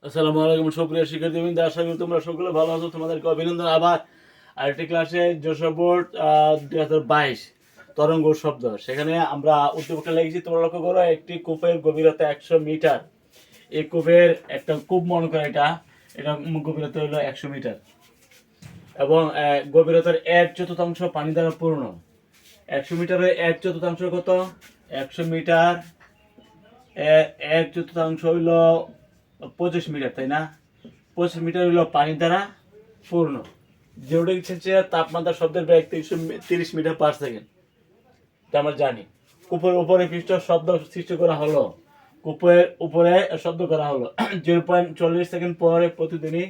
আসসালামু আলাইকুম সুপ্রিয় শিক্ষার্থীবৃন্দ, আশা করি তোমরা সকলে ভালো আছো। তোমাদেরকে অভিনন্দন। আবার আরেকটি ক্লাসে যশোর বোর্ড 2022 তরঙ্গ শব্দ, সেখানে আমরা উদ্দীপকটা লিখেছি। তোমরা লক্ষ্য করো, একটি কূপের গভীরতা 100 মিটার। এই কূপের একটা কূপ মনে করে, এটা এটা গভীরতা হলো 100 মিটার এবং গভীরতার 1/4 পানি দ্বারা পূর্ণ। 100 মিটারের 1/4 কত? 100 মিটার 1/4 হইল 25 মিটার, তাই না? 25 মিটার হইল পানি দ্বারা পূর্ণ। 0 ডিগ্রি সেলসিয়াস তাপমাত্রা শব্দের বেগ 30 মিটার/সেকেন্ড, এটা আমরা জানি। কূপের উপরে পৃষ্ঠ শব্দ সৃষ্টি করা হলো, কূপের উপরে শব্দ করা হলো 0.40 সেকেন্ড পরে প্রতিদিনই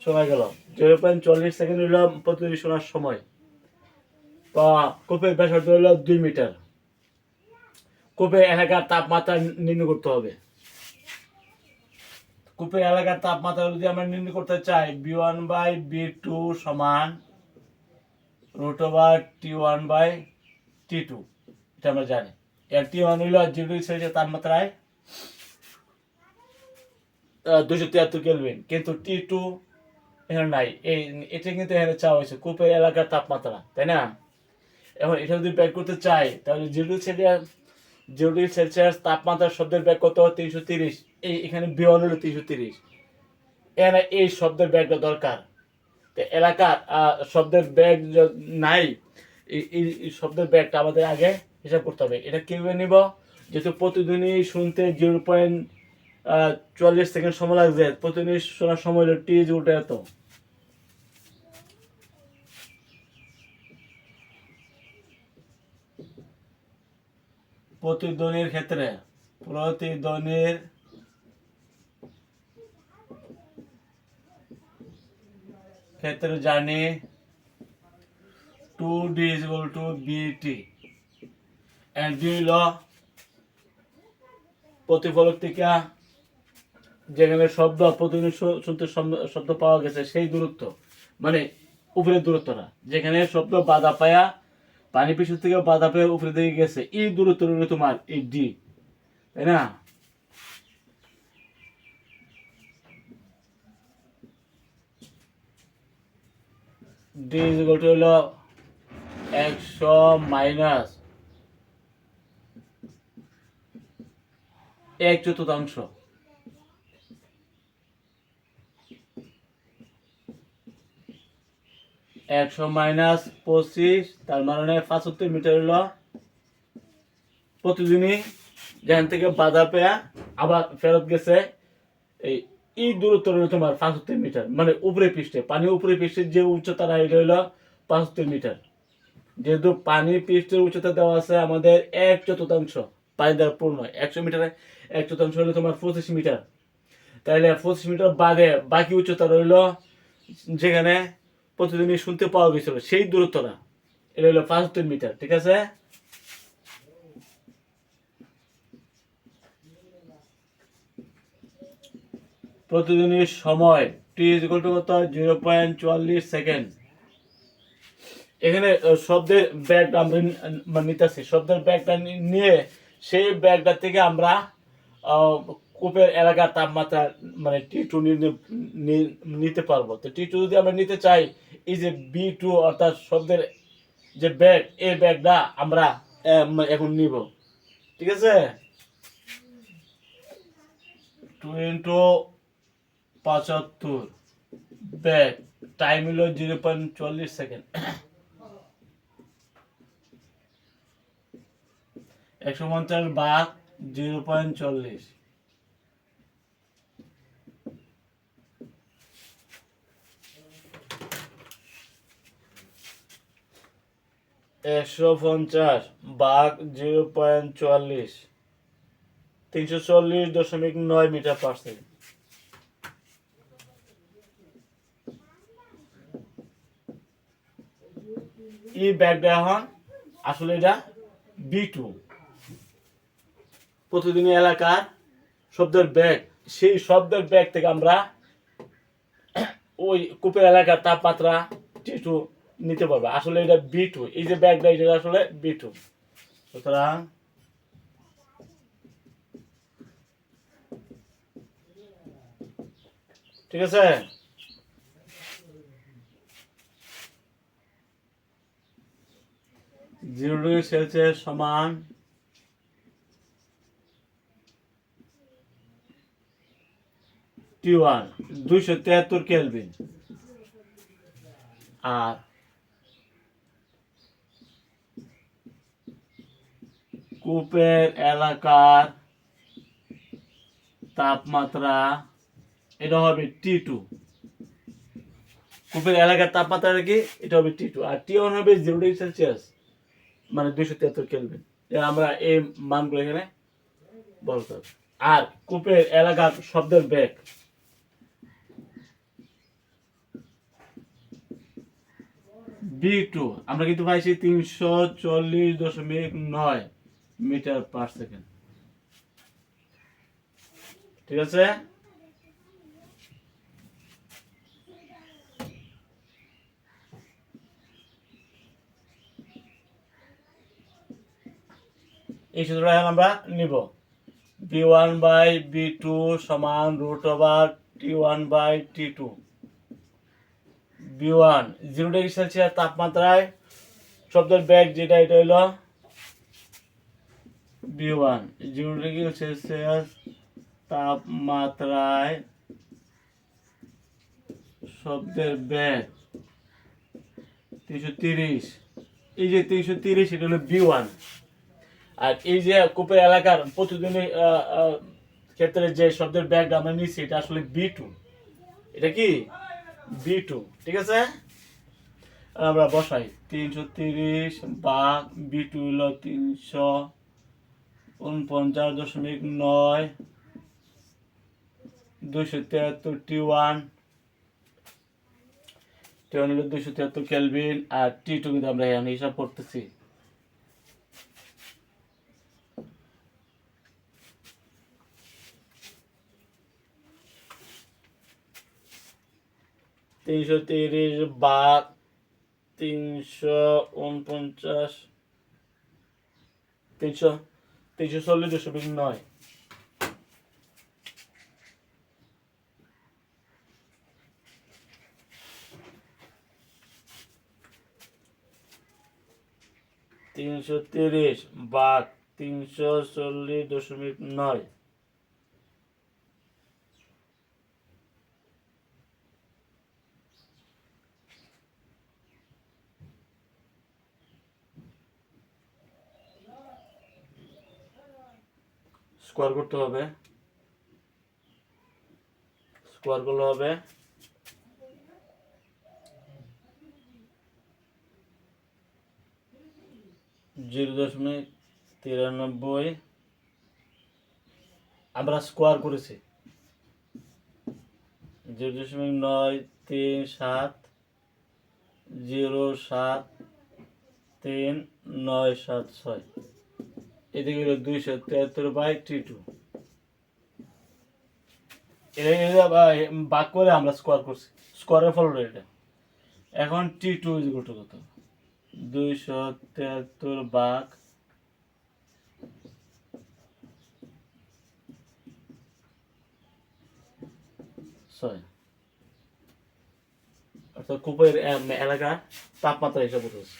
শোনা গেল। 0.40 সেকেন্ড হইল প্রতিদিনই শোনার সময়। বা কূপের ব্যাসার্ধ হইল 2 মিটার। কূপের এলাকার তাপমাত্রা নির্ণয় করতে হবে। কূপের এলাকার তাপমাত্রা যদি আমরা নির্ণয় করতে চাই, B1/B2 সমান √T1/T2, এটা আমরা জানি। এর T1 হইল 0 ডিগ্রি সেলসিয়াস তাপমাত্রায় 273 কেলভিন, কিন্তু T2 এখানে নাই। এটা কিন্তু এখানে চাওয়া হয়েছে কূপের এলাকার তাপমাত্রা, তাই না? এখন এটা যদি বের করতে চাই, তাহলে 0 ডিগ্রি সেলসিয়াস তাপমাত্রা শব্দের বেগ কত? 330। এখানে B1 হলো 330। এখানে এই শব্দের বেগটা দরকার। এলাকার শব্দের বেগ নাই, এই শব্দের বেগটা আমাদের আগে হিসাব করতে হবে। এটা কিভাবে নিব? যেহেতু প্রতিদিনই শুনতে 0.40 সেকেন্ড সময় লাগছে, প্রতিদিনই শোনার সময় হলো টি উল্টে এত। প্রতিধ্বনির ক্ষেত্রে জানি 2D = BT, and D হইল প্রতিফলকটিকা, যেখানে শব্দ প্রতিদিন শুনতে শব্দ পাওয়া গেছে সেই দূরত্ব, মানে উপরের দূরত্বটা, যেখানে শব্দ বাধা পায়া পানি পৃষ্ঠ থেকে বাধা পেয়ে উপরে দিকে গেছে, এই দূরত্ব হলো তোমার এই ডি, তাই না? ডি হলো 100 মাইনাস 1/4। 100 মাইনাস 25, তার মানে 75 মিটার হলো প্রতিদিনই যেখান থেকে বাধা পেয়া আবার ফেরত গেছে। এই দূরত্ব হলো তোমার 75 মিটার, মানে উপরে পৃষ্ঠে, পানি উপরে পৃষ্ঠের যে উচ্চতা এটা হলো 75 মিটার। যেহেতু পানি পৃষ্ঠের উচ্চতা দেওয়া আছে আমাদের 1/4 পানি দ্বারা পূর্ণ, 100 মিটারে 1/4 হলো তোমার 25 মিটার। তাহলে 25 মিটার বাদে বাকি উচ্চতা রইল যেখানে প্রতিদিনই শুনতে পাওয়া গেছিল সেই দূরত্বটা, এটা হলো 75 মিটার। ঠিক আছে? প্রতিদিনের সময় T = কত? 0.40 সেকেন্ড। এখানে শব্দের ব্যাগ আমরা নিতেছি, শব্দের ব্যাগটা নিয়ে সেই ব্যাগটা থেকে আমরা কূপের এলাকার তাপমাত্রা মানে T2 নিতে পারবো। তো T2 যদি আমরা নিতে চাই, এই যে B2 অর্থাৎ শব্দের যে ব্যাগ, এই ব্যাগটা আমরা এখন নিব। ঠিক আছে? 2 × 75 ব্যাগ, টাইম হলো 0.40 সেকেন্ড। 150/0.40, 150/0.40, 340.9 মিটার/সেকেন্ড। এই ব্যাগটা এখন আসলে এটা B2, প্রতিদিনের এলাকার শব্দের ব্যাগ। সেই শব্দের ব্যাগ থেকে আমরা ওই কূপের এলাকার তাপমাত্রা T2 নিতে পারবো। আসলে এটা B2, এই যে ব্যাগটা এটা আসলে B2। সুতরাং ঠিক আছে? 0°C সমান T1 273 কেলভিন। আর কূপের এলাকার তাপমাত্রা এটা হবে T2। কূপের এলাকার তাপমাত্রা কি এটা হবে T2, আর T1 হবে 0°C মানে 273 কেলভিন। আমরা এই মানগুলো এখানে বলতে হবে। আর কূপের এলাকার শব্দের বেগ B2 আমরা কিন্তু পাইছি 340.9 মিটার পার সেকেন্ড। ঠিক আছে? এই সূত্রটা এখন আমরা নিব। B1/B2 সমান √T1/T2। B1 0°C তাপমাত্রায় শব্দের বেগ যেটা এটা হইলো B1 0°C তাপমাত্রায় শব্দের বেগ 330। এই যে 330 এটা হলো B1। আর এই যে কূপের এলাকার প্রতিদিনের ক্ষেত্রে যে শব্দের বেগ আমরা নিচ্ছি এটা আসলে B2। এটা কি B2। ঠিক আছে? আমরা বসাই 330 ভাগ B2 হলো 349.9 273 T1 হলো 273 কেলভিন। আর T2 কিন্তু আমরা এখানে হিসাব করতেছি। তিনশো 340.9 340/340.9 স্কোয়ার করতে হবে। স্কোয়ার করলে হবে 0.93। আমরা স্কোয়ার করেছি 0.93073976। এদিকে হলো 273/T2। এটা ভাগ করে আমরা স্কোয়ার করছি, স্কোয়ারের ফল এটা। এখন T2 কত? 273 ভাগ 6, অর্থাৎ কূপের এলাকা তাপমাত্রা হিসাব করতেছে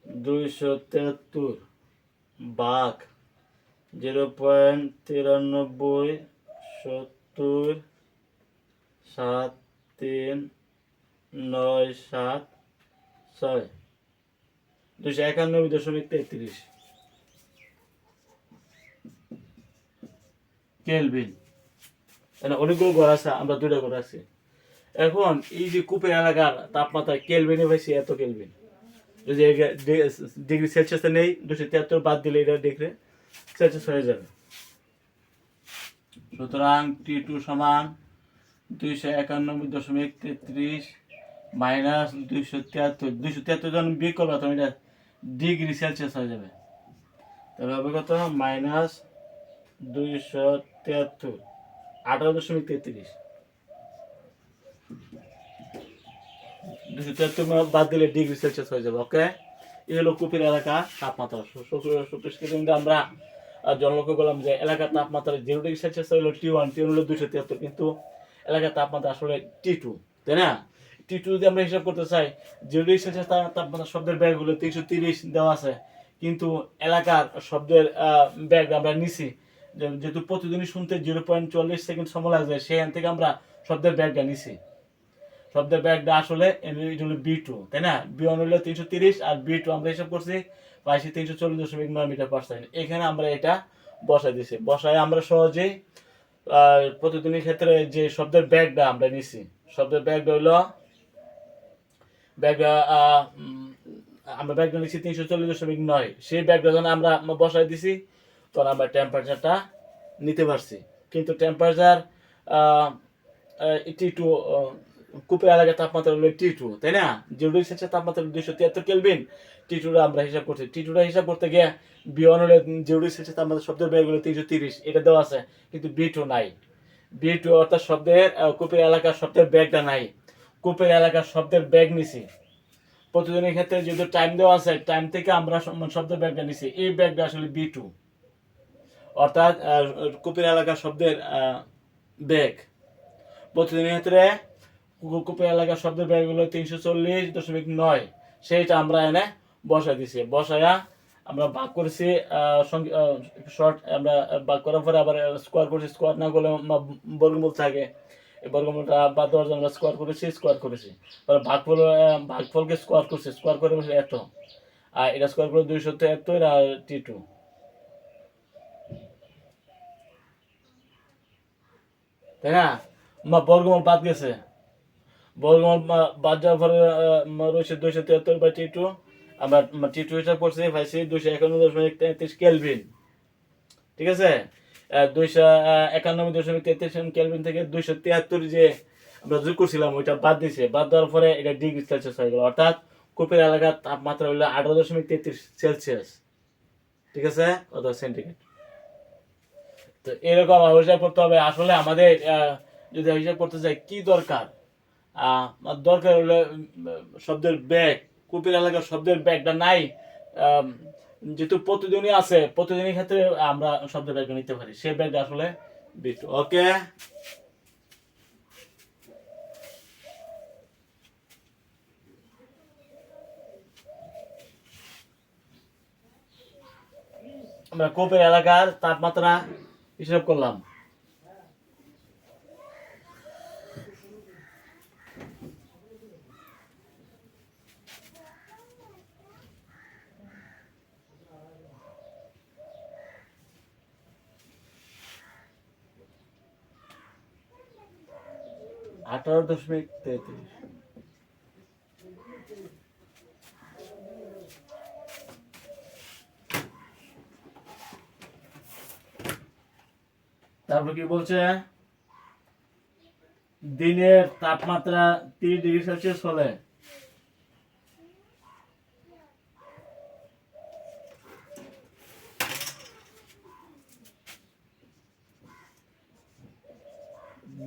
273 ভাগ 0.93739776 291.33 কেলভিন। অনেকগুলো ঘর আছে, আমরা দুইটা ঘর আছি। এখন এই যে কূপের এলাকার তাপমাত্রা কেলভিনে পাইছি এত কেলভিন। যদি ডিগ্রি সেলসিয়াসে নেই 273 বাদ দিলে এটা ডিগ্রি সেলসিয়াস হয়ে যাবে। সুতরাং T2 সমান 291.33 মাইনাস 273। 273 যখন বিয়োগ করবো তখন এটা ডিগ্রি সেলসিয়াস হয়ে যাবে। তাহলে হবে কত? মাইনাস 273 18.33। 273 বাদ দিলে ডিগ্রি সেলসিয়াস হয়ে যাবে। ওকে, এই হলো কূপের এলাকা তাপমাত্রা। আমরা লক্ষ্য করলাম যে এলাকার তাপমাত্রা 0°C হলো T1, T1 হলো 273, কিন্তু এলাকার তাপমাত্রা আসলে T2, তাই না? T2 যদি আমরা হিসাব করতে চাই, 0°C তাপমাত্রা শব্দের ব্যাগ হলো 330 দেওয়া আছে, কিন্তু এলাকার শব্দের ব্যাগ আমরা নিছি যেহেতু প্রতিদিনই শুনতে 0.40 সেকেন্ড সময় লাগবে, সেখান থেকে আমরা শব্দের ব্যাগটা নিছি। শব্দের ব্যাগটা আসলে এটা হলো B2, তাই না? B1 হলো 330 আর B2 আমরা হিসাব করছি পাইছি 340.9 মিটার/সেকেন্ড। এখানে আমরা এটা বসাই দিছি, বসায় আমরা সহজেই প্রতিদিনের ক্ষেত্রে যে শব্দের ব্যাগটা আমরা নিছি, শব্দের ব্যাগটা হলো ব্যাগটা আমরা ব্যাগটা নিচ্ছি 340.9, সেই ব্যাগটা যখন আমরা বসাই দিছি তখন আমরা টেম্পারেচারটা নিতে পারছি। কিন্তু টেম্পারেচার T2, কূপের এলাকার তাপমাত্রা হলো T2, তাই না? 0°C তাপমাত্রা 273 কেলভিন। T2টা আমরা হিসাব করছি, T2টা হিসাব করতে গিয়ে B1 হলো 0°C তাপমাত্রা শব্দের ব্যাগ হলো 330, এটা দেওয়া আছে, কিন্তু B2 নাই। B2 অর্থাৎ শব্দের কূপের এলাকার শব্দের ব্যাগটা নাই, কূপের এলাকার শব্দের ব্যাগ নিছি। প্রতিদিনের ক্ষেত্রে যেহেতু টাইম দেওয়া আছে, টাইম থেকে আমরা শব্দের ব্যাগটা নিছি, এই ব্যাগটা আসলে B2, অর্থাৎ কূপের এলাকার শব্দের ব্যাগ। প্রতিদিনের ক্ষেত্রে কূপের এলাকার শব্দের ব্যাগ হলো 340.9, সেইটা আমরা এনে বসাই দিছি, বসায়া আমরা ভাগ করেছি শর্ট, আমরা ভাগ করার পরে আবার স্কোয়ার করছি, স্কোয়ার না করলে বর্গমূল থাকে, এই বর্গমূলটা বাদ দেওয়ার জন্য আমরা স্কোয়ার করেছি, তারপরে ভাগফলকে স্কোয়ার করছি, স্কোয়ার করে এত, আর এটা স্কোয়ার করে 273 আর T2, তাই না? বর্গমূল বাদ গেছে, বর্গমূল বাদ যাওয়ার পরে রয়েছে 273/T2, আমরা T2 হিসাব করছি পাইছি 291.33 কেলভিন, ঠিক আছে? 291.33 কেলভিন থেকে 273 যে আমরা যোগ করছিলাম ওইটা বাদ দিছে, বাদ দেওয়ার পরে এটা ডিগ্রি সেলসিয়াস হয়ে গেল, অর্থাৎ কূপের এলাকার তাপমাত্রা হলো 18.33 সেলসিয়াস, ঠিক আছে, অথবা সেন্টিগ্রেড। তো এরকম হিসাব করতে হবে। আসলে আমাদের যদি হিসাব করতে চাই কি দরকার, দরকার হলো শব্দের ব্যাগ, কূপের এলাকার শব্দের ব্যাগটা নাই, যেহেতু প্রতিদিনই আছে, প্রতিদিনের ক্ষেত্রে আমরা শব্দের ব্যাগটা নিতে পারি, সেই ব্যাগটা আসলে B2। ওকে, আমরা কূপের এলাকার তাপমাত্রা হিসাব করলাম। আঠারো দশমিক তেত্রিশ, তারপর কি বলছে, দিনের তাপমাত্রা 30°C হলে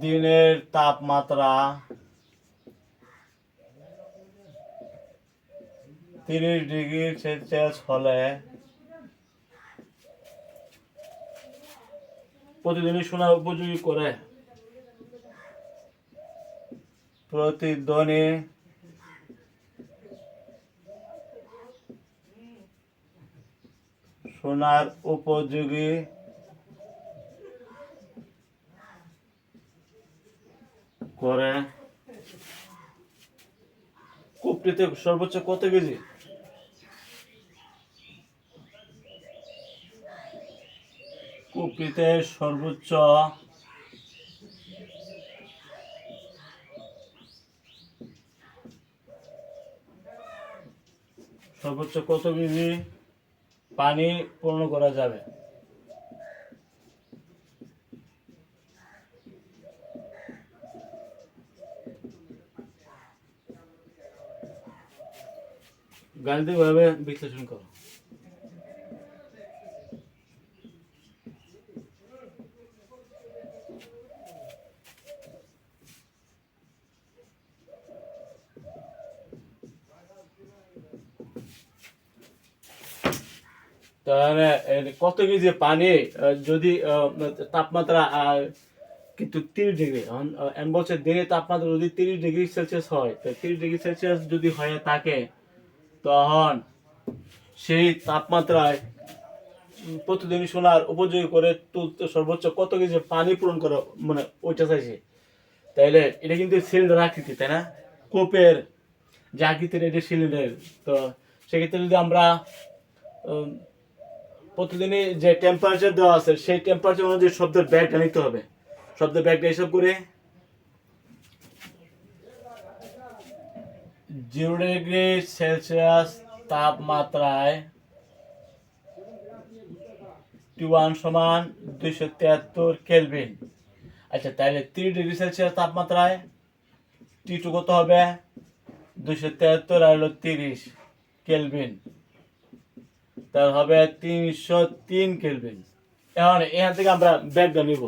দিনের তাপমাত্রা 30°C হলে প্রতিদিনই শোনার উপযোগী করে, প্রতিধ্বনি শোনার উপযোগী করে। কূপটিতে সর্বোচ্চ কত কেজি? কূপটিতে সর্বোচ্চ কত কেজি পানি পূর্ণ করা যাবে? গাণিতিকভাবে বিশ্লেষণ করো। তো তাহলে কত কেজি পানি যদি তাপমাত্রা কিন্তু 30 ডিগ্রি এখন বলছে দিনে তাপমাত্রা যদি 30 ডিগ্রি সেলসিয়াস হয়, তো 30 ডিগ্রি সেলসিয়াস যদি হয়ে থাকে, তখন সেই তাপমাত্রায় প্রতিদিন সোনার উপযোগী করে তুলতে সর্বোচ্চ কত কেজি পানি পূরণ করা, মানে ওইটা চাইছে। তাইলে এটা কিন্তু সিলিন্ডার আকৃতি, তাই না? কোপের যে আকৃতির এটা সিলিন্ডার। তো সেক্ষেত্রে যদি আমরা প্রতিদিনই যে টেম্পারেচার দেওয়া আছে সেই টেম্পারেচার অনুযায়ী শব্দের ব্যাগটা নিতে হবে। শব্দের ব্যাগটা হিসাব করে 0 ডিগ্রি সেলসিয়াস তাপমাত্রায় T1 সমান 273 কেলভিন। আচ্ছা, তাহলে 30 ডিগ্রি সেলসিয়াস তাপমাত্রায় T2 কত হবে? 273 আর হলো 30 কেলভিন, তার হবে 303 কেলভিন। এখন এখান থেকে আমরা ব্যাগটা নিব।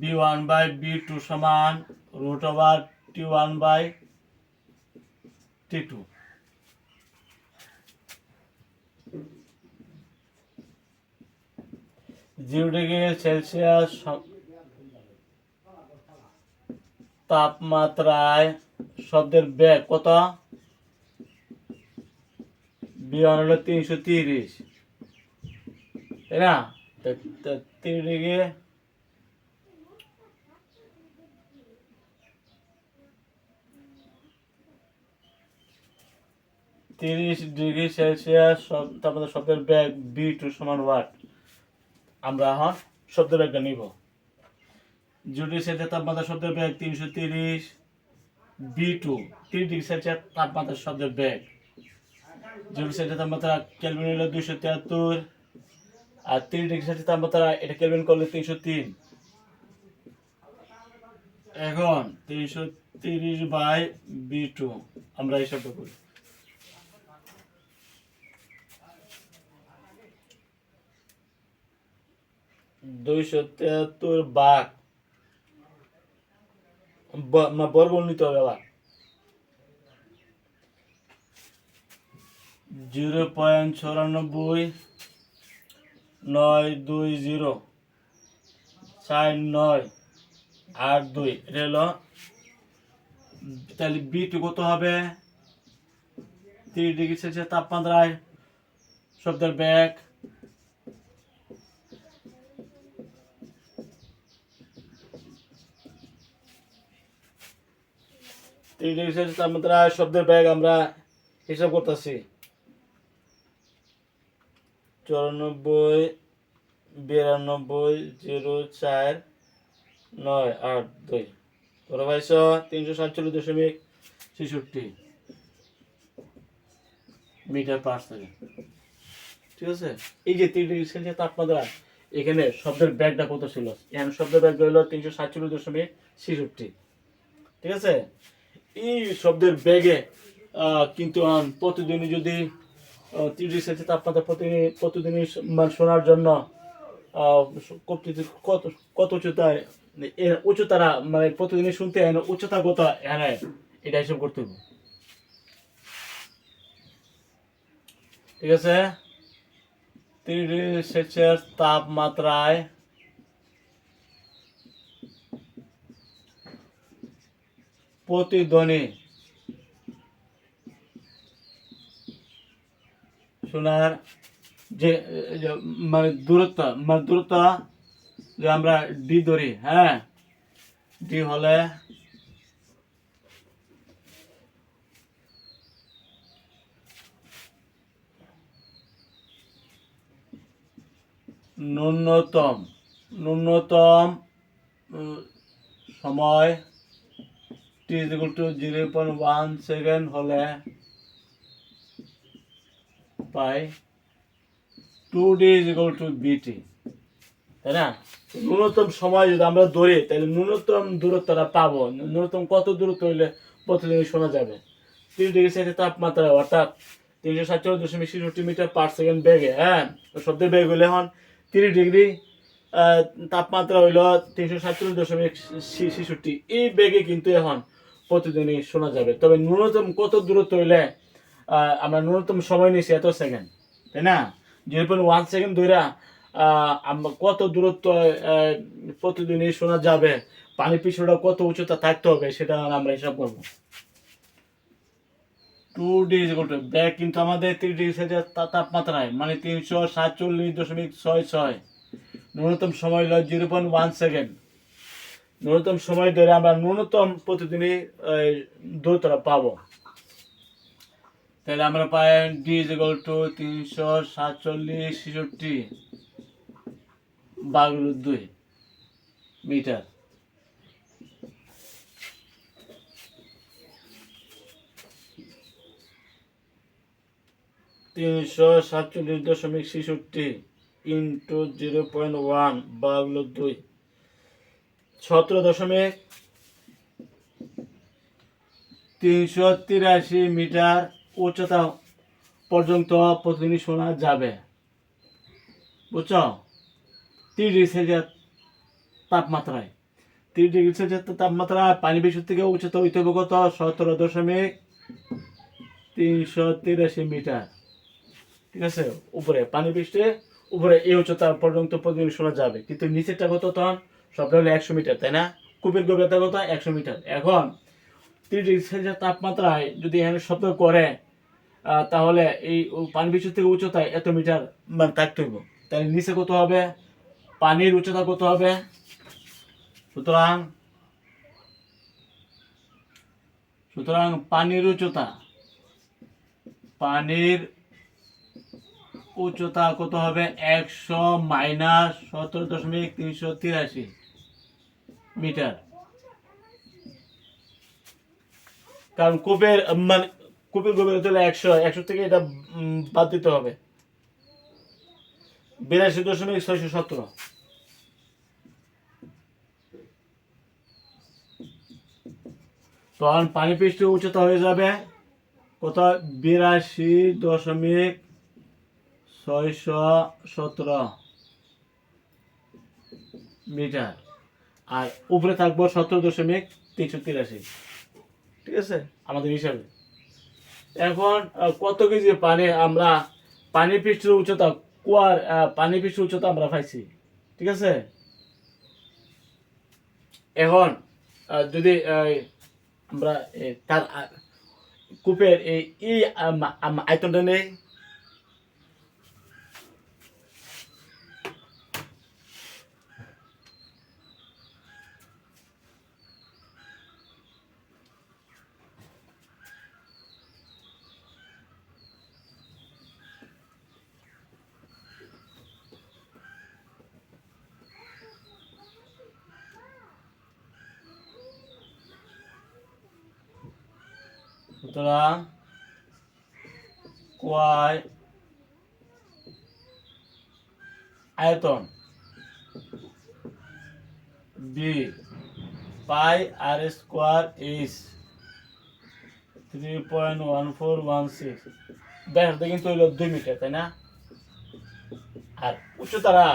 B1 বাই B2 সমান √T1 by T2। Zero degree Celsius তাপমাত্রায় শব্দের বেগ কত? B1 হলো 330, তাই না? 30 ডিগ্রি সেলসিয়াস তাপমাত্রা শব্দের বেগ B2 সমান ওয়াট। আমরা এখন শব্দের বেগটা নিব। 0 ডিগ্রি সেলসিয়াস তাপমাত্রা শব্দের বেগ 330, B2 30 ডিগ্রি সেলসিয়াস তাপমাত্রা শব্দের বেগ, 0 ডিগ্রি সেলসিয়াস তাপমাত্রা কেলভিন হলো 273, আর 30 ডিগ্রি সেলসিয়াস তাপমাত্রা এটা কেলভিন করলে 303। এখন 330 বাই B2 আমরা হিসাবটা করি। 273 ভাগ বর্গমূল নিতে হবে আবার 0.94920 4982, এটা হলো। তাহলে B2 কত হবে? 30 ডিগ্রি সেলসিয়াস তাপমাত্রায় শব্দের বেগ শব্দের বেগ আমরা হিসাব করতেছি 94 92 04 982, তোরা পাইছ 347.66 মিটার পার সেকেন্ড। ঠিক আছে, এই যে 30 ডিগ্রি সেলসিয়াস তাপমাত্রা, এখানে শব্দের ব্যাগটা কত ছিল? এখানে শব্দের ব্যাগ হলো 347.66। ঠিক আছে, এই শব্দের ব্যাগে কিন্তু প্রতিদিনই যদি 30 ডিগ্রি সেলসিয়াস তাপমাত্রা প্রতিদিনই শোনার জন্য কত কত উচ্চতায় উচ্চতারা, মানে প্রতিদিনই শুনতে উচ্চতা কত, হ্যাঁ এটা হিসাব করতে হবে। ঠিক আছে, 30 ডিগ্রি সেলসিয়াস তাপমাত্রায় প্রতিধ্বনি শোনার যে মানে দূরত্ব যে আমরা ডি ধরি, হ্যাঁ, ডি হলে ন্যূনতম সময় t = 0.1 সেকেন্ড হলে পাই 2d = bt, তাই না? ন্যূনতম সময় যদি আমরা ধরি তাহলে ন্যূনতম দূরত্বটা পাবো। ন্যূনতম কত দূরত্ব হইলে প্রতিদিন শোনা যাবে? 30 ডিগ্রি সেলসিয়াস তাপমাত্রা অর্থাৎ 347.66 মিটার পার সেকেন্ড বেগে, হ্যাঁ, শব্দের বেগ হইলে এখন 30 ডিগ্রি তাপমাত্রা হইল 347.66। এই বেগে কিন্তু এখন প্রতিদিনই শোনা যাবে। তবে ন্যূনতম কত দূরত্ব হইলে আমরা ন্যূনতম সময় নিয়েছি এত সেকেন্ড, তাই না? 0.1 সেকেন্ড ধরে আমরা কত দূরত্ব প্রতিদিনই শোনা যাবে, পানির পিছুটা কত উচ্চতা থাকতে হবে সেটা আমরা হিসাব করবো। 2D = ব্যাগ কিন্তু আমাদের 3 ডিগ্রি সেলসিয়াস তাপমাত্রায়, মানে 347.66। ন্যূনতম সময় হলো 0.1 সেকেন্ড। ন্যূনতম সময় ধরে আমরা ন্যূনতম প্রতিদিনই দূরত্বটা পাবো। তাহলে আমরা পাই D = 347.66/2 মিটার। তিনশো 347.66 ইন্টু 0.1/2 17.383 মিটার উচ্চতা পর্যন্ত প্রতিদিনই শোনা যাবে। বুঝছো? 30 ডিগ্রি সেলসিয়াস তাপমাত্রায়, 30 ডিগ্রি সেলসিয়াস তাপমাত্রায় পানি বিশুদ্ধ থেকে উচ্চতা হইতে হবে কত? 17.383 মিটার। ঠিক আছে? উপরে পানি পৃষ্ঠে উপরে এই উচ্চতা পর্যন্ত প্রতিদিন শোনা যাবে, কিন্তু নিচেরটা কত? তখন সবটা হলো 100 মিটার, তাই না? কূপের গভীরতা কত? 100 মিটার। এখন 30 ডিগ্রি সেলসিয়াস তাপমাত্রায় যদি এখানে শব্দ করে তাহলে এই পানি বিশুদ্ধ থেকে উচ্চতায় এত মিটার মানে থাকতে হইব। তাহলে নিচে কত হবে? পানির উচ্চতা কত হবে? সুতরাং পানির উচ্চতা কত হবে? 100 মাইনাস 17.383 মিটার। কারণ কূপের গভীরতা হলো 100 থেকে এটা বাদ দিতে হবে 82.617। তখন পানি পৃষ্ঠের উচ্চতা হয়ে যাবে কত? 82.617 মিটার। আর উপরে থাকবো 17.383। ঠিক আছে আমাদের হিসাবে। এখন কত কেজি পানি আমরা পানির পৃষ্ঠের উচ্চতা পানির পৃষ্ঠের উচ্চতা আমরা পাইছি। ঠিক আছে, এখন যদি আমরা তার কূপের এই আয়তনটা নেই, সুতরাং কোয়াই আয়তন be pi r square is 3.1416। ব্যাসটা কিন্তু হইল 2 মিটার, তাই না? আর উচ্চতারা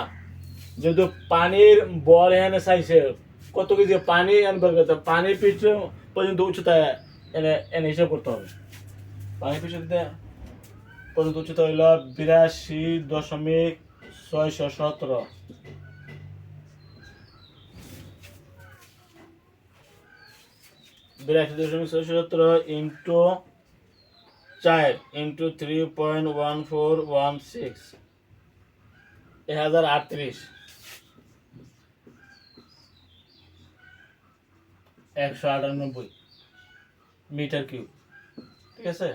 যেহেতু পানির বল এনে চাইছে কত কেজি পানি আনবার কথা, পানির পৃষ্ঠ পর্যন্ত উচ্চতা এনে হিসাব করতে হবে। পানির পৃষ্ঠ পর্যন্ত উচ্চতা হইল 82.617। 82.617 ইন্টু 4 ইন্টু 3.1416 1038 198 মিটার কিউব। ঠিক আছে,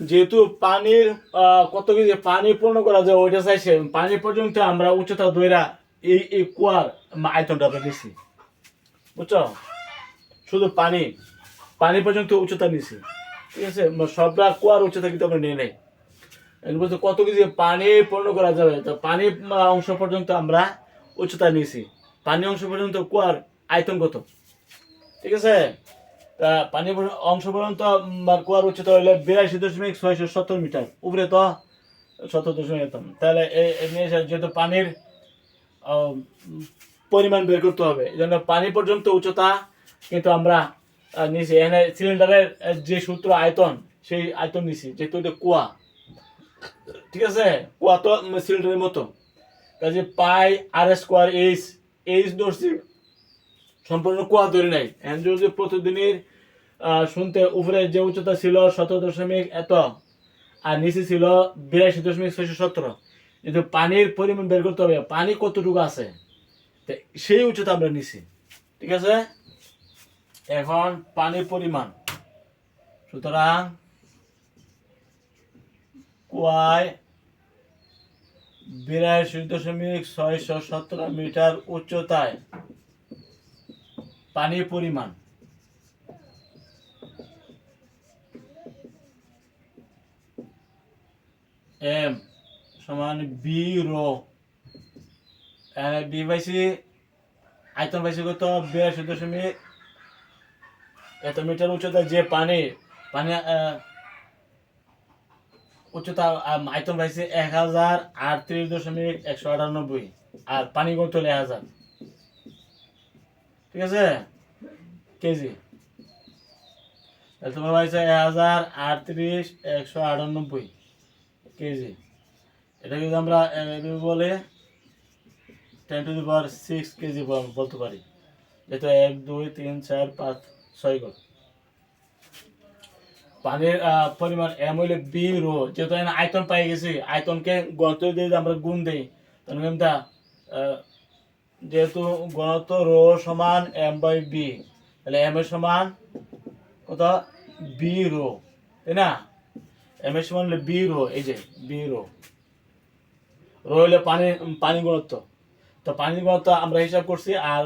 যেহেতু পানির কত কেজি পানি পূর্ণ করা যায় ওইটা চাইছে, পানি পর্যন্ত আমরা উচ্চতা ধইরা এই কুয়ার আয়তনটা আমরা নিছি। বুঝছো? শুধু পানি পর্যন্ত উচ্চতা নিছি। ঠিক আছে, সবটা কুয়ার উচ্চতা কিন্তু আমরা নিয়ে নেই। বলতে কত কেজি পানি পূর্ণ করা যাবে, তো পানির অংশ পর্যন্ত আমরা উচ্চতা নিয়েছি। পানি অংশ পর্যন্ত কুয়ার আয়তন কত? ঠিক আছে, পানি অংশ পর্যন্ত কুয়ার উচ্চতা হইলে 82.617 মিটার। উপরে তো 17.1। তাহলে যেহেতু পানির পরিমাণ বের করতে হবে, এই জন্য পানি পর্যন্ত উচ্চতা কিন্তু আমরা নিছি এখানে সিলিন্ডারের যে সূত্র আয়তন সেই আয়তন নিছি, যেহেতু এটা কুয়া, ঠিক আছে, কুয়া তো সিলিন্ডারের মতো, কাজে পাই আর স্কোয়ার এইচ, এইচ ধরছি সম্পূর্ণ কুয়া ধরে নাই। এখন যদি প্রতিদিনের শুনতে উপরে যে উচ্চতা ছিল 17 দশমিক এত আর নিচে ছিল 82.617, কিন্তু পানির পরিমাণ বের করতে হবে পানি কতটুকু আছে, সেই উচ্চতা আমরা নিছি, ঠিক আছে। এখন পানির পরিমাণ, সুতরাং কুয়ায় 82.617 মিটার উচ্চতায় পানির পরিমাণ এম সমান বি রো, বি পাইছি, আয়তন পাইছি কত 82 এত মিটার উচ্চতা, যে পানি পানি উচ্চতা আয়তন পাইছি 1038.198, আর পানি কত হলো 1000, ঠিক আছে, কেজি। তাহলে তোমার পাইছে 1038.198 কেজি। এটা যদি আমরা বলে 10⁶ কেজি বলতে পারি, যেহেতু 1 2 3 4 5 6 গুণ। পানির পরিমাণ এম হইলে বি রো, যেহেতু আয়তন পাই গেছি, আয়তনকে গণত দিয়ে আমরা গুণ দেই, তাহলে আমরা যেহেতু গণত রো সমান এম বাই বি, তাহলে এম এর সমান কত বি রো, তাই না, এম এর সমান হলে বি রো, এই যে বি রো, রো হইলে পানি পানি ঘনত্ব, তো পানির ঘনত্ব আমরা হিসাব করছি, আর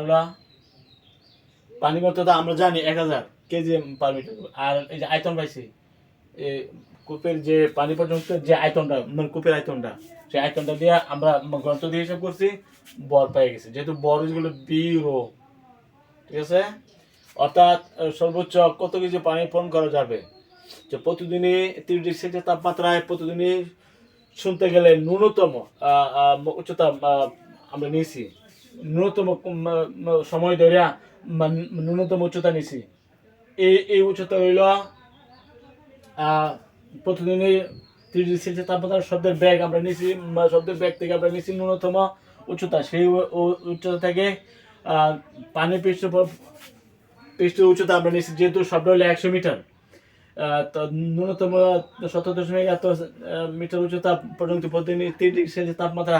পানি ঘনত্ব আমরা জানি 1000 কেজি পার মিটার, আর এই যে আয়তন পাইছি কূপের যে পানি পর্যন্ত যে আয়তনটা, মানে কূপের আয়তনটা, সেই আয়তনটা দিয়ে আমরা ঘনত্ব দিয়ে হিসাব করছি, বল পেয়ে গেছি, যেহেতু বল হলো বি রো, ঠিক আছে। অর্থাৎ সর্বোচ্চ কত কেজি পানি পূরণ করা যাবে, যে প্রতিদিনই 30°C তাপমাত্রায় প্রতিদিনই শুনতে গেলে ন্যূনতম উচ্চতা আমরা নিয়েছি, ন্যূনতম সময় ধরে ন্যূনতম উচ্চতা নিছি, এই উচ্চতা হইল প্রতিদিনই 30°C তাপমাত্রা শব্দের ব্যাগ আমরা নিছি, শব্দের ব্যাগ থেকে আমরা নিছি ন্যূনতম উচ্চতা, সেই উচ্চতা থেকে পানির পৃষ্ঠের উচ্চতা আমরা নিছি, যেহেতু শব্দ হলো 100 মিটার, তো ন্যূনতম 17.1 মিটার উচ্চতা পর্যন্ত প্রতিদিন 30°C তাপমাত্রা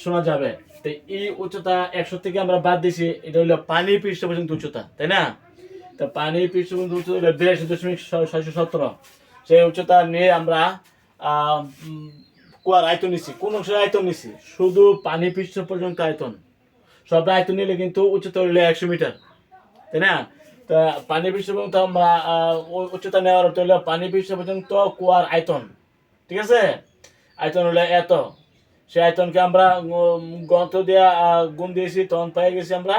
শোনা যাবে। তো এই উচ্চতা 100 থেকে আমরা বাদ দিছি, এটা হলো পানির পৃষ্ঠ পর্যন্ত উচ্চতা, তাই না, তো পানির পৃষ্ঠ পর্যন্ত উচ্চতা হলো 82.617, সেই উচ্চতা নিয়ে আমরা কুয়ার আয়তন নিছি, কোন অংশের আয়তন নিছি, শুধু পানি পৃষ্ঠ পর্যন্ত আয়তন, সব আয়তন নিলে কিন্তু উচ্চতা হলো 100 মিটার, তাই না। তা পানি পৃষ্ঠ পর্যন্ত আমরা উচ্চতা নেওয়ার অর্থ হলো পানি পৃষ্ঠ পর্যন্ত কুয়ার আয়তন, ঠিক আছে, আয়তন হলো এত, সেই আয়তনকে আমরা গ্রন্থ দেওয়া গুণ দিয়েছি, তখন পেয়ে গেছি আমরা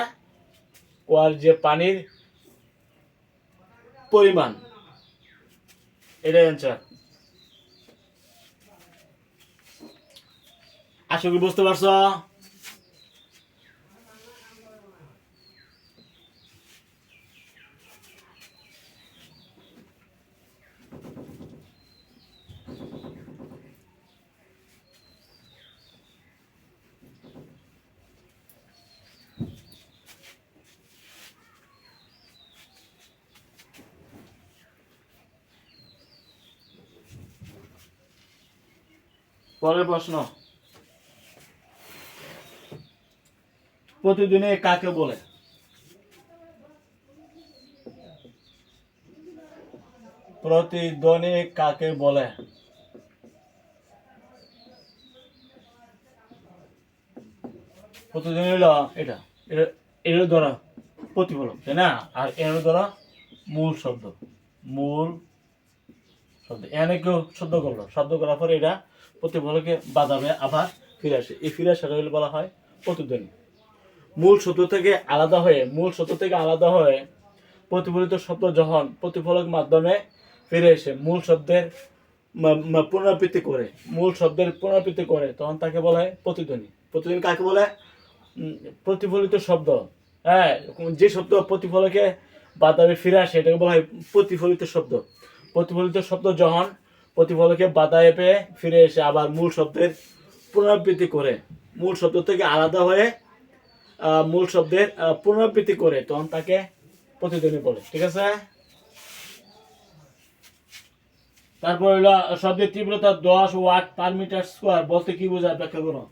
কুয়ার যে পানির পরিমাণ, এটাই অ্যান্সার। আশা করি বুঝতে পারছো। পরের প্রশ্ন, প্রতিদিনে কাকে বলে? প্রতিধ্বনি কাকে বলে? প্রতিধ্বনি হলো এটা, এটা ধরা প্রতিফলক, তাই না, আর এর ধরা মূল শব্দ, মূল শব্দ, এনে কেউ শব্দ করার পরে এটা প্রতিফলকে বাধাবে, আবার ফিরে আসে, এই ফিরে আসাটা বলা হয় প্রতিধ্বনি। মূল সূত্র থেকে আলাদা হয়ে প্রতিফলিত শব্দ যখন প্রতিফলক মাধ্যমে ফিরে এসে মূল শব্দের পুনরাবৃত্তি করে তখন তাকে বলা হয় প্রতিধ্বনি। প্রতিধ্বনি কাকে বলে? প্রতিফলিত শব্দ হ্যাঁ, যে শব্দ প্রতিফলকে বাতাবে ফিরে আসে এটাকে বলা হয় প্রতিফলিত শব্দ। প্রতিফলিত শব্দ যখন প্রতিফলকে বাতায় পেয়ে ফিরে এসে আবার মূল শব্দের পুনরাবৃত্তি করে, মূল শব্দ থেকে আলাদা হয়ে মূল শব্দের পুনরাবৃত্তি করে, তখন তাকে প্রতিধ্বনি বলে। ঠিক আছে। তারপর হলো শব্দের তীব্রতা 10 ওয়াট পার মিটার স্কয়ার বলতে কি বোঝায়, ব্যাখ্যা করো।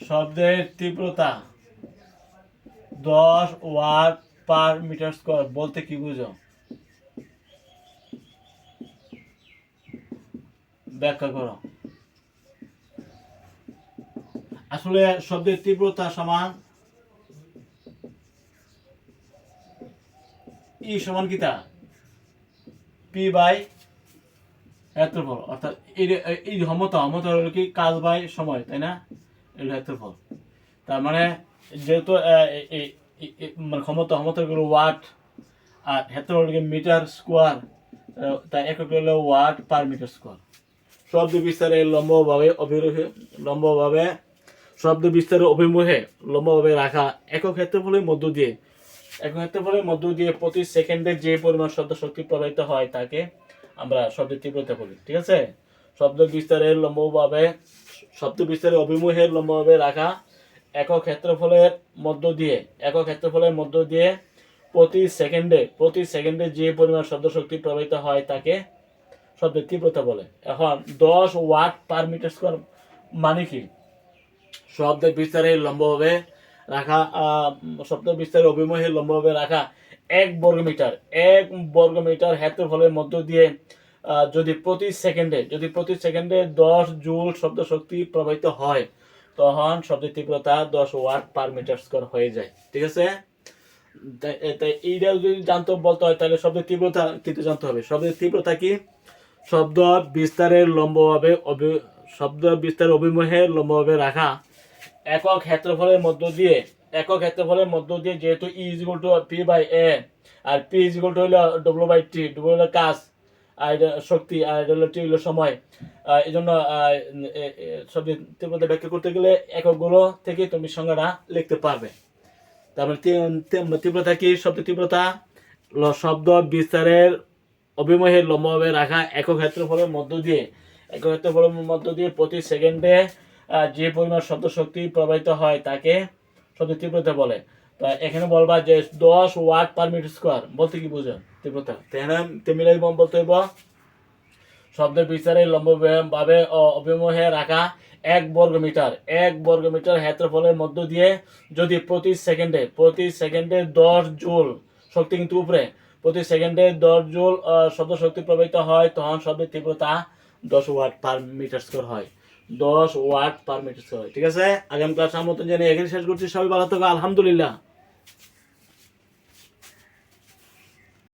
শব্দের তীব্রতা 10 ওয়াট পার মিটার স্কয়ার বলতে কি বুঝো, ব্যাখ্যা করো। আসলে শব্দের তীব্রতা সমান ই সমান কিতা পি বাই ক্ষেত্রফল, অর্থাৎ এই ক্ষমতা হলো কি কাজ বাই সময়, তাই না? এর ক্ষেত্রফল। তার মানে যেহেতু মানে ক্ষমতা হলো ওয়াট আর ক্ষেত্রফল হলো মিটার স্কোয়ার, তাই একক হলো ওয়াট পার মিটার স্কোয়ার। শব্দ বিস্তারে লম্বভাবে শব্দ বিস্তারের অভিমুখে লম্বভাবে রাখা একক ক্ষেত্রফলের মধ্য দিয়ে প্রতি সেকেন্ডে যে পরিমাণ শব্দ শক্তি প্রবাহিত হয় তাকে আমরা শব্দের তীব্রতা বলি। ঠিক আছে। শব্দ বিস্তারের অভিমুখে লম্বভাবে রাখা একক ক্ষেত্রফলের মধ্য দিয়ে প্রতি সেকেন্ডে যে পরিমাণ শব্দ শক্তি প্রবাহিত হয় তাকে শব্দের তীব্রতা বলে। এখন 10 ওয়াট পার মিটার স্কয়ার মানে কি? শব্দের বিস্তারের অভিমুখে লম্বভাবে রাখা 1 বর্গমিটার ক্ষেত্রফলের মধ্য দিয়ে যদি প্রতি সেকেন্ডে 10 জুল শব্দ শক্তি প্রবাহিত হয়, তখন শব্দের তীব্রতা 10 ওয়াট পার মিটার স্কয়ার হয়ে যায়। ঠিক আছে। তাই এইটা যদি জানতে বলতে হয় তাহলে শব্দের তীব্রতা কিন্তু জানতে হবে। শব্দের তীব্রতা কি? শব্দ বিস্তারের অভিমুখে লম্বভাবে রাখা একক ক্ষেত্রফলের মধ্য দিয়ে যেহেতু E equal to P by A আর পি ইকুয়াল টু হলো ডব্লিউ বাই টি, ডব্লিউ হলো কাজ আর শক্তি আর হলো টি হলো সময়। এই জন্য শব্দের তীব্রতা ব্যাখ্যা করতে গেলে এককগুলো থেকে তুমি সংজ্ঞাটা লিখতে পারবে। তারপরে তীব্রতা কি? শব্দের তীব্রতা শব্দ বিস্তারের অভিমুখে লম্বভাবে রাখা একক ক্ষেত্রফলের মধ্য দিয়ে প্রতি সেকেন্ডে যে পরিমাণ শব্দ শক্তি প্রবাহিত হয় তাকে শব্দের তীব্রতা বলে। তো এখানে বলবা যে 10 ওয়াট পার মিটার স্কয়ার বলতে কি বুঝো তীব্রতা, মিলাই বলতে হইব শব্দের বিস্তারের লম্বভাবে অভিমুখে রাখা 1 বর্গমিটার ক্ষেত্রফলের মধ্য দিয়ে যদি প্রতি সেকেন্ডে 10 জুল শক্তি, কিন্তু উপরে প্রতি সেকেন্ডে 10 জুল শব্দ শক্তি প্রবাহিত হয়, তখন শব্দের তীব্রতা 10 ওয়াট পার মিটার স্কয়ার হয়। 10 ওয়াট পার মিটার স্কয়ার। ঠিক আছে। আগামী ক্লাস আমার মতন জানি এখানে শেষ করছি। সবাই ভালো থাকো। আলহামদুলিল্লাহ।